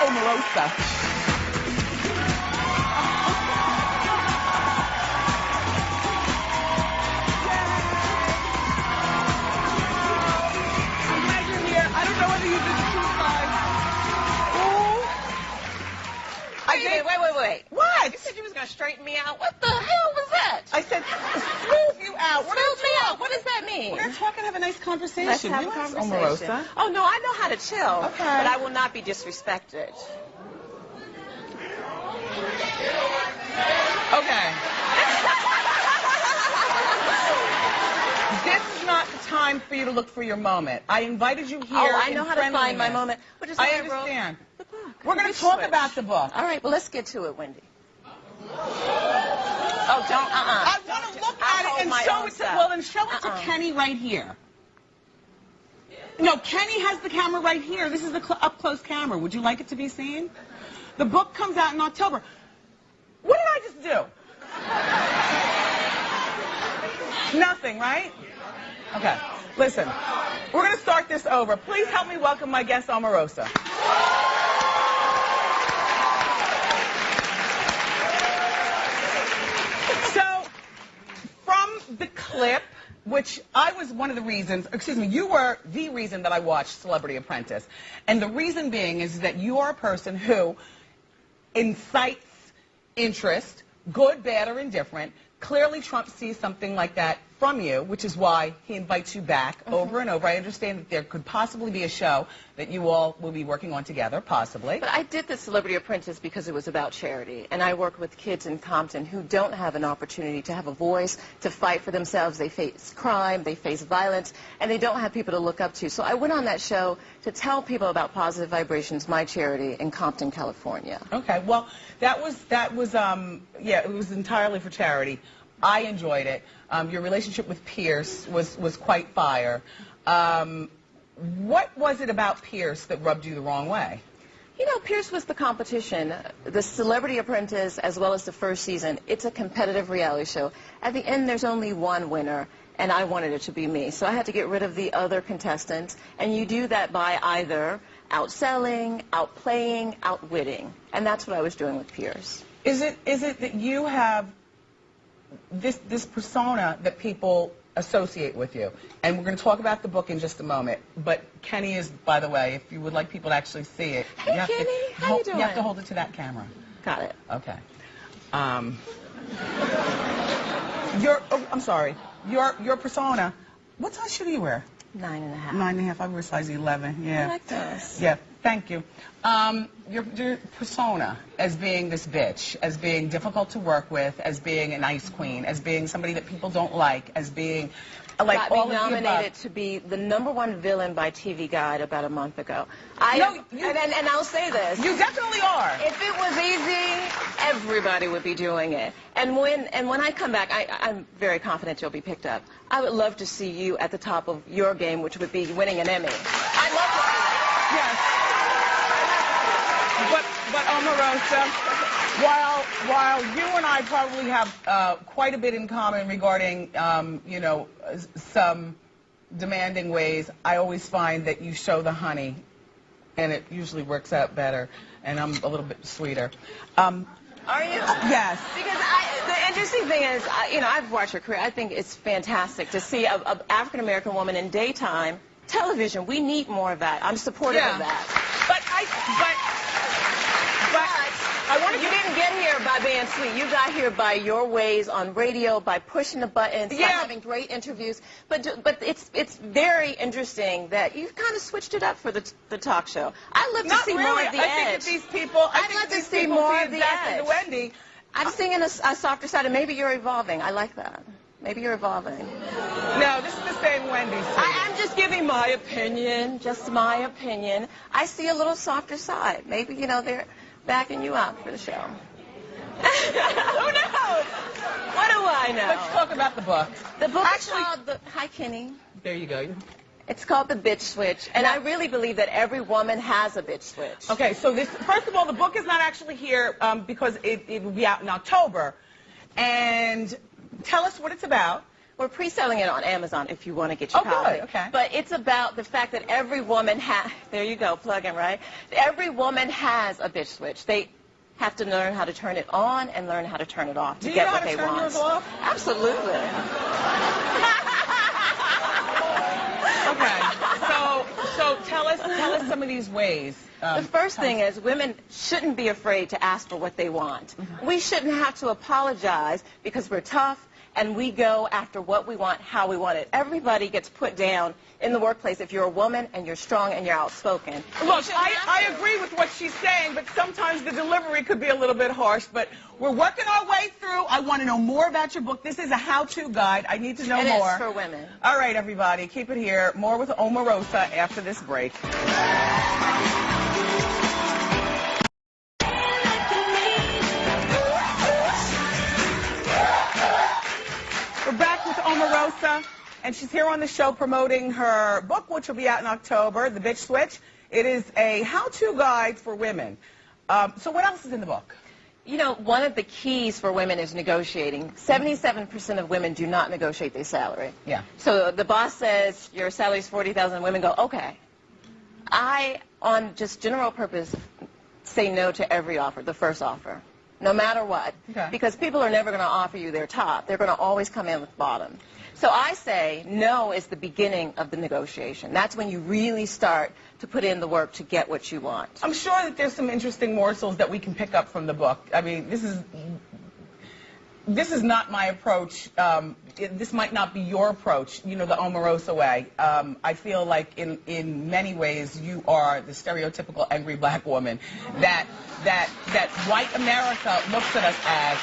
Omarosa. Wait. What? You said you was going to straighten me out. What the hell was that? I said smooth you out. Smooth me out? What does that mean? We're going to talk and have a nice conversation. Let's have a conversation. Omarosa. Oh, no, I know how to chill. Okay. But I will not be disrespected. Okay. This is not the time for you to look for your moment. I invited you here. Oh, I know how to find my moment. I understand. The book. We're going to talk about the book. All right, well, let's get to it, Wendy. Oh, don't, I want to look at it and show it to, well, then show it to Kenny right here. No, Kenny has the camera right here. This is the up-close camera. Would you like it to be seen? The book comes out in October. What did I just do? Nothing, right? Okay. Listen, we're going to start this over. Please help me welcome my guest, Omarosa. The clip, which I was one of the reasons, excuse me, you were the reason that I watched Celebrity Apprentice. And the reason being is that you are a person who incites interest, good, bad, or indifferent. Clearly, Trump sees something like that from you, which is why he invites you back over and over. I understand that there could possibly be a show that you all will be working on together, possibly. But I did the Celebrity Apprentice because it was about charity, and I work with kids in Compton who don't have an opportunity to have a voice, to fight for themselves. They face crime, they face violence, and they don't have people to look up to. So I went on that show to tell people about Positive Vibrations, my charity, in Compton, California. Okay, well, that was yeah, it was entirely for charity. I enjoyed it. Your relationship with Pierce was quite fire. What was it about Pierce that rubbed you the wrong way? You know, Pierce was the competition. The Celebrity Apprentice, as well as the first season, it's a competitive reality show. At the end, there's only one winner, and I wanted it to be me. So I had to get rid of the other contestants, and you do that by either outselling, outplaying, outwitting. And that's what I was doing with Pierce. Is it that you have this persona that people associate with you? And we're going to talk about the book in just a moment. But Kenny is, by the way, if you would like people to actually see it, hey, Kenny, how you doing? You have to hold it to that camera. Got it. Okay. I'm sorry. Your persona. What size shoe do you wear? 9.5. 9.5. I wear size 11. Yeah. I like this. Yeah. Thank you. Your persona as being this bitch, as being difficult to work with, as being an ice queen, as being somebody that people don't like, as being like got all me of the nominated above. to be the #1 villain by TV Guide about a month ago. And I'll say this. You definitely are. If it was easy, everybody would be doing it. And when I come back, I'm very confident you'll be picked up. I would love to see you at the top of your game, which would be winning an Emmy. I'd love to see that. Yes. But Omarosa, while you and I probably have quite a bit in common regarding, you know, some demanding ways, I always find that you show the honey, and it usually works out better, and I'm a little bit sweeter. Are you? Yes. Because the interesting thing is, you know, I've watched her career. I think it's fantastic to see an African-American woman in daytime television. We need more of that. I'm supportive of that. But I wanted you didn't get here by being sweet. You got here by your ways on radio, by pushing the buttons, by having great interviews. But it's very interesting that you've kind of switched it up for the talk show. I'd love to see more of the edge. I think that these people, I'd love to see more of the edge. Wendy. I'm seeing a softer side, and maybe you're evolving. I like that. Maybe you're evolving. No, this is the same Wendy. I'm just giving my opinion, just my opinion. I see a little softer side. Maybe, you know, they're backing you up for the show. Who knows? What do I know? Let's talk about the book. The book is called Hi, Kenny. There you go. It's called The Bitch Switch, and I really believe that every woman has a bitch switch. Okay, so first of all, the book is not actually here because it will be out in October. And tell us what it's about. We're pre-selling it on Amazon if you want to get your copy. Good. Okay. But it's about the fact that every woman has, there you go, plug in, right? Every woman has a bitch switch. They have to learn how to turn it on and learn how to turn it off to get what they want. Do you know how to turn yours off? Absolutely. Okay. So tell us some of these ways. The first thing is women shouldn't be afraid to ask for what they want. We shouldn't have to apologize because we're tough and we go after what we want, how we want it. Everybody gets put down in the workplace if you're a woman and you're strong and you're outspoken. Look, I agree with what she's saying, but sometimes the delivery could be a little bit harsh, but we're working our way through. I want to know more about your book. This is a how-to guide. I need to know more. It is for women. All right, everybody, keep it here. More with Omarosa after this break. We're back with Omarosa, and she's here on the show promoting her book, which will be out in October, The Bitch Switch. It is a how-to guide for women. So what else is in the book? You know, one of the keys for women is negotiating. 77% of women do not negotiate their salary. Yeah. So the boss says your salary is $40,000. Women go, okay. I, on just general purpose, say no to every offer, the first offer. No matter what, because people are never going to offer you their top. They're going to always come in with the bottom. So I say no is the beginning of the negotiation. That's when you really start to put in the work to get what you want. I'm sure that there's some interesting morsels that we can pick up from the book. I mean, this is not my approach. This might not be your approach, you know, the Omarosa way. I feel like in many ways you are the stereotypical angry black woman that white America looks at us as.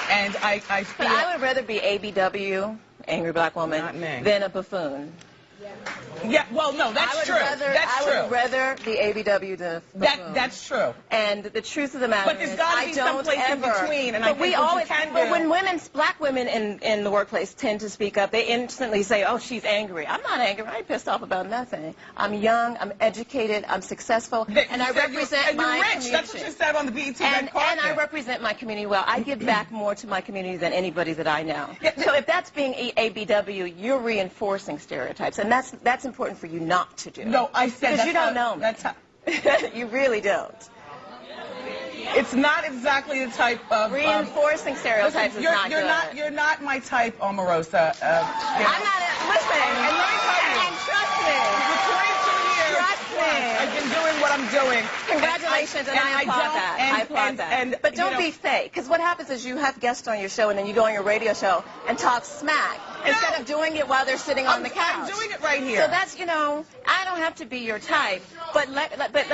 And I feel... But I would rather be ABW, angry black woman, than a buffoon. Yeah, well, no, that's true. I would rather be ABW than a buffoon. That's true. And the truth of the matter is, but there's got to be some place in between, and I think what you can do. But when black women in the workplace tend to speak up, they instantly say, "Oh, she's angry." I'm not angry. I ain't pissed off about nothing. I'm young. I'm educated. I'm successful, and I represent my community. That's what you said on the BET red carpet. And I represent my community well. I give back more to my community than anybody that I know. So if that's being ABW, you're reinforcing stereotypes, and that's important for you not to do. No, I said because you don't know me. That's how. You really don't. It's not exactly the type of reinforcing stereotypes is not good. You're not my type, Omarosa. I'm not. Listen, and let me tell you, and trust me. For 22 years, trust me. I've been doing what I'm doing. Congratulations, and I applaud that. I applaud that. But don't be fake, because what happens is you have guests on your show, and then you go on your radio show and talk smack instead of doing it while they're sitting on the couch. I'm doing it right here. So that's, you know, I don't have to be your type, but let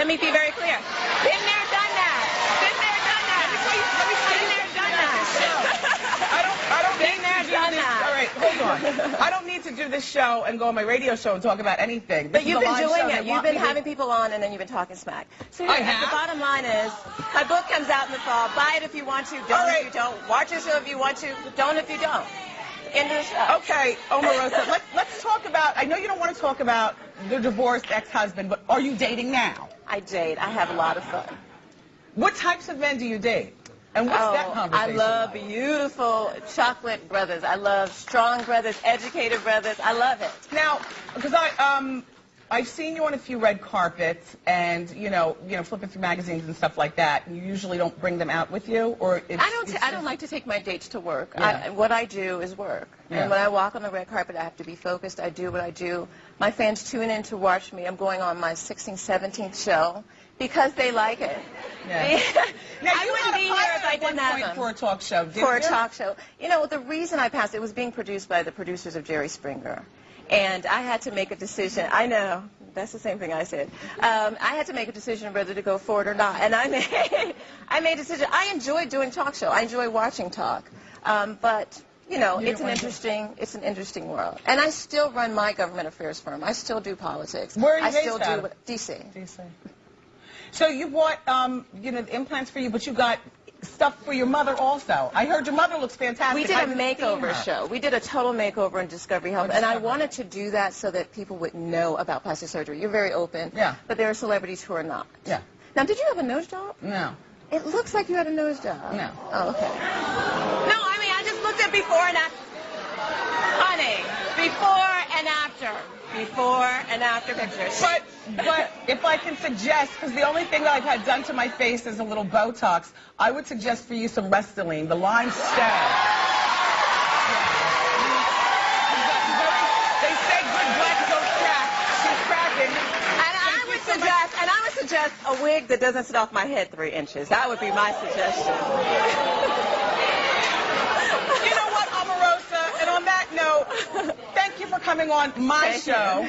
me be very clear. Been there, done that. Been there, done that. Let me tell you. Been there, done that. I don't Been there, done that. All right, hold on. I don't need to do this show and go on my radio show and talk about anything. But you've been doing it. You've been having people on, and then you've been talking smack. So I have. The bottom line is, my book comes out in the fall. Buy it if you want to. Don't if you don't. Watch your show if you want to. Don't if you don't. End of the show. Okay, Omarosa, let's talk about, I know you don't want to talk about the divorced ex-husband, but are you dating now? I date. I have a lot of fun. What types of men do you date? And what's that conversation I love like? Beautiful chocolate brothers. I love strong brothers, educated brothers. I love it. Now, because I've seen you on a few red carpets and, you know, flipping through magazines and stuff like that. And you usually don't bring them out with you, or I don't like to take my dates to work. Yeah. What I do is work. Yeah. And when I walk on the red carpet, I have to be focused. I do what I do. My fans tune in to watch me. I'm going on my 16th, 17th show because they like it. Yeah. Now, I wouldn't be here if I didn't have them. For a talk show, didn't For a you? talk show. You know, the reason I passed, it was being produced by the producers of Jerry Springer. And I had to make a decision. I know. That's the same thing I said. I had to make a decision whether to go forward or not. And I made a decision. I enjoy doing talk show. I enjoy watching talk. But, you know, it's an interesting world. And I still run my government affairs firm. I still do politics. Where are you I based still out do of? D.C. D.C. So you bought, the implants for you, but you got stuff for your mother also. I heard your mother looks fantastic. We did a makeover show. We did a total makeover in Discovery Health, and I wanted to do that so that people would know about plastic surgery. You're very open, but there are celebrities who are not. Yeah. Now, did you have a nose job? No. It looks like you had a nose job. No. Oh, okay. No, I mean, I just looked at before and after. Honey. Before and after. Before and after pictures. But if I can suggest, because the only thing that I've had done to my face is a little Botox, I would suggest for you some Restylane, the lines stay. They say good blood goes crack. She's cracking. And I would suggest a wig that doesn't sit off my head 3 inches. That would be my suggestion. You know what, Omarosa? And on that note, thank you for coming on my show.